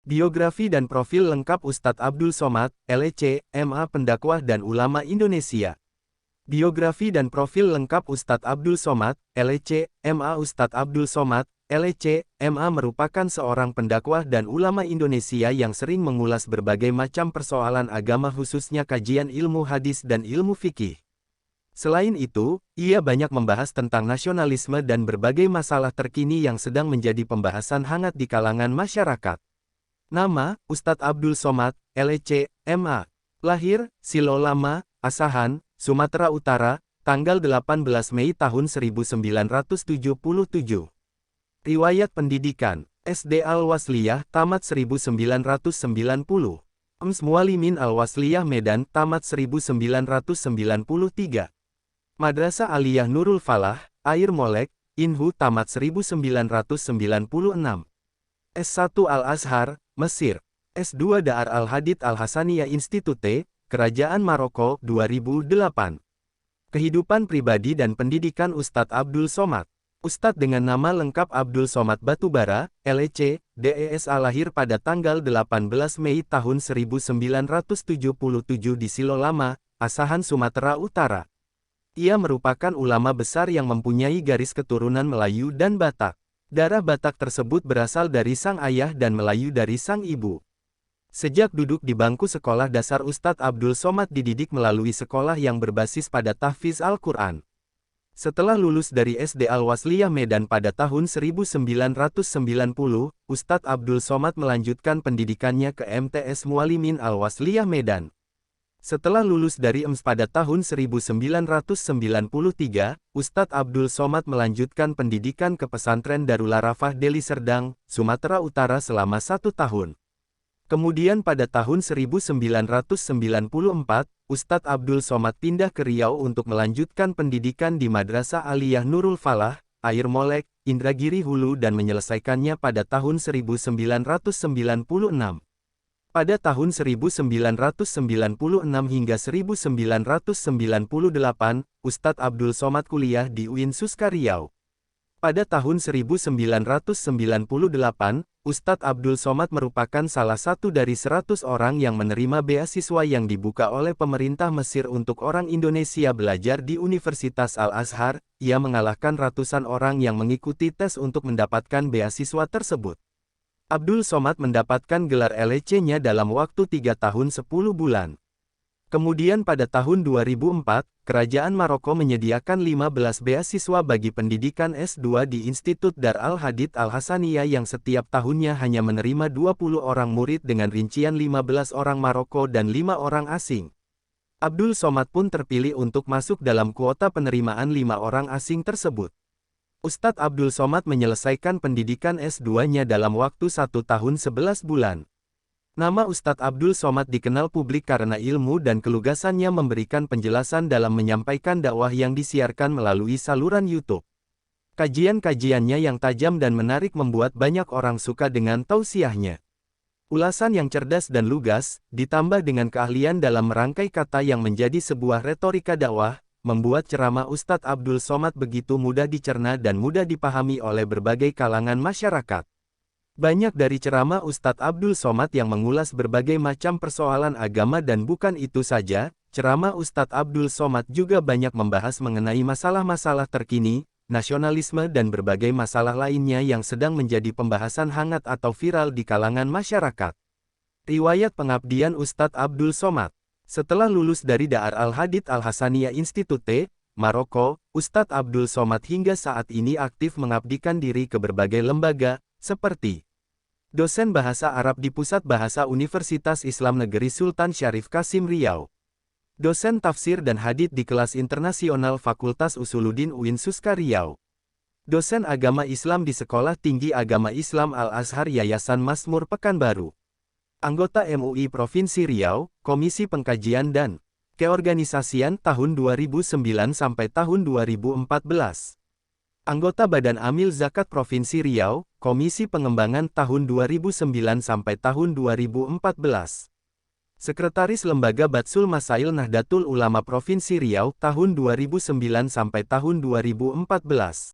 Biografi dan profil lengkap Ustadz Abdul Somad, LC, MA pendakwah dan ulama Indonesia. Biografi dan profil lengkap Ustadz Abdul Somad, LC, MA Ustadz Abdul Somad, LC, MA merupakan seorang pendakwah dan ulama Indonesia yang sering mengulas berbagai macam persoalan agama khususnya kajian ilmu hadis dan ilmu fikih. Selain itu, ia banyak membahas tentang nasionalisme dan berbagai masalah terkini yang sedang menjadi pembahasan hangat di kalangan masyarakat. Nama, Ustadz Abdul Somad, LC, MA. Lahir, Silolama, Asahan, Sumatera Utara, tanggal 18 Mei tahun 1977. Riwayat pendidikan, SD Al-Wasliyah, tamat 1990. Mualimin Al-Wasliyah Medan, tamat 1993. Madrasah Aliyah Nurul Falah, Air Molek, Inhu, tamat 1996. S1 Al-Azhar, Mesir. S2 Dar Al-Hadith Al-Hasaniyah Institute, Kerajaan Maroko, 2008. Kehidupan pribadi dan pendidikan Ustadz Abdul Somad. Ustadz dengan nama lengkap Abdul Somad Batubara, LC, DESA lahir pada tanggal 18 Mei tahun 1977 di Silolama, Asahan Sumatera Utara. Ia merupakan ulama besar yang mempunyai garis keturunan Melayu dan Batak. Darah Batak tersebut berasal dari sang ayah dan Melayu dari sang ibu. Sejak duduk di bangku sekolah dasar Ustadz Abdul Somad dididik melalui sekolah yang berbasis pada tahfiz Al-Quran. Setelah lulus dari SD Al-Wasliyah Medan pada tahun 1990, Ustadz Abdul Somad melanjutkan pendidikannya ke MTS Mualimin Al-Wasliyah Medan. Setelah lulus dari EMS pada tahun 1993, Ustadz Abdul Somad melanjutkan pendidikan ke pesantren Darul Arafah Deli Serdang, Sumatera Utara selama 1 tahun. Kemudian pada tahun 1994, Ustadz Abdul Somad pindah ke Riau untuk melanjutkan pendidikan di Madrasah Aliyah Nurul Falah, Air Molek, Indragiri Hulu dan menyelesaikannya pada tahun 1996. Pada tahun 1996 hingga 1998, Ustadz Abdul Somad kuliah di UIN Suska Riau. Pada tahun 1998, Ustadz Abdul Somad merupakan salah satu dari 100 orang yang menerima beasiswa yang dibuka oleh pemerintah Mesir untuk orang Indonesia belajar di Universitas Al-Azhar. Ia mengalahkan ratusan orang yang mengikuti tes untuk mendapatkan beasiswa tersebut. Abdul Somad mendapatkan gelar LC-nya dalam waktu 3 tahun 10 bulan. Kemudian pada tahun 2004, Kerajaan Maroko menyediakan 15 beasiswa bagi pendidikan S2 di Institut Dar Al-Hadith Al-Hasaniyah yang setiap tahunnya hanya menerima 20 orang murid dengan rincian 15 orang Maroko dan 5 orang asing. Abdul Somad pun terpilih untuk masuk dalam kuota penerimaan 5 orang asing tersebut. Ustadz Abdul Somad menyelesaikan pendidikan S2-nya dalam waktu 1 tahun 11 bulan. Nama Ustadz Abdul Somad dikenal publik karena ilmu dan kelugasannya memberikan penjelasan dalam menyampaikan dakwah yang disiarkan melalui saluran YouTube. Kajian-kajiannya yang tajam dan menarik membuat banyak orang suka dengan tausiahnya. Ulasan yang cerdas dan lugas, ditambah dengan keahlian dalam merangkai kata yang menjadi sebuah retorika dakwah, membuat ceramah Ustadz Abdul Somad begitu mudah dicerna dan mudah dipahami oleh berbagai kalangan masyarakat. Banyak dari ceramah Ustadz Abdul Somad yang mengulas berbagai macam persoalan agama dan bukan itu saja, ceramah Ustadz Abdul Somad juga banyak membahas mengenai masalah-masalah terkini, nasionalisme dan berbagai masalah lainnya yang sedang menjadi pembahasan hangat atau viral di kalangan masyarakat. Riwayat pengabdian Ustadz Abdul Somad. Setelah lulus dari Dar Al-Hadith Al-Hasaniyah Institute, Maroko, Ustadz Abdul Somad hingga saat ini aktif mengabdikan diri ke berbagai lembaga, seperti dosen bahasa Arab di Pusat Bahasa Universitas Islam Negeri Sultan Syarif Kasim Riau, dosen tafsir dan hadits di kelas internasional Fakultas Usuluddin UIN Suska Riau, dosen agama Islam di Sekolah Tinggi Agama Islam Al-Azhar Yayasan Masmur Pekanbaru. Anggota MUI Provinsi Riau, Komisi Pengkajian dan Keorganisasian tahun 2009 sampai tahun 2014. Anggota Badan Amil Zakat Provinsi Riau, Komisi Pengembangan tahun 2009 sampai tahun 2014. Sekretaris Lembaga Batsul Masail Nahdlatul Ulama Provinsi Riau tahun 2009 sampai tahun 2014.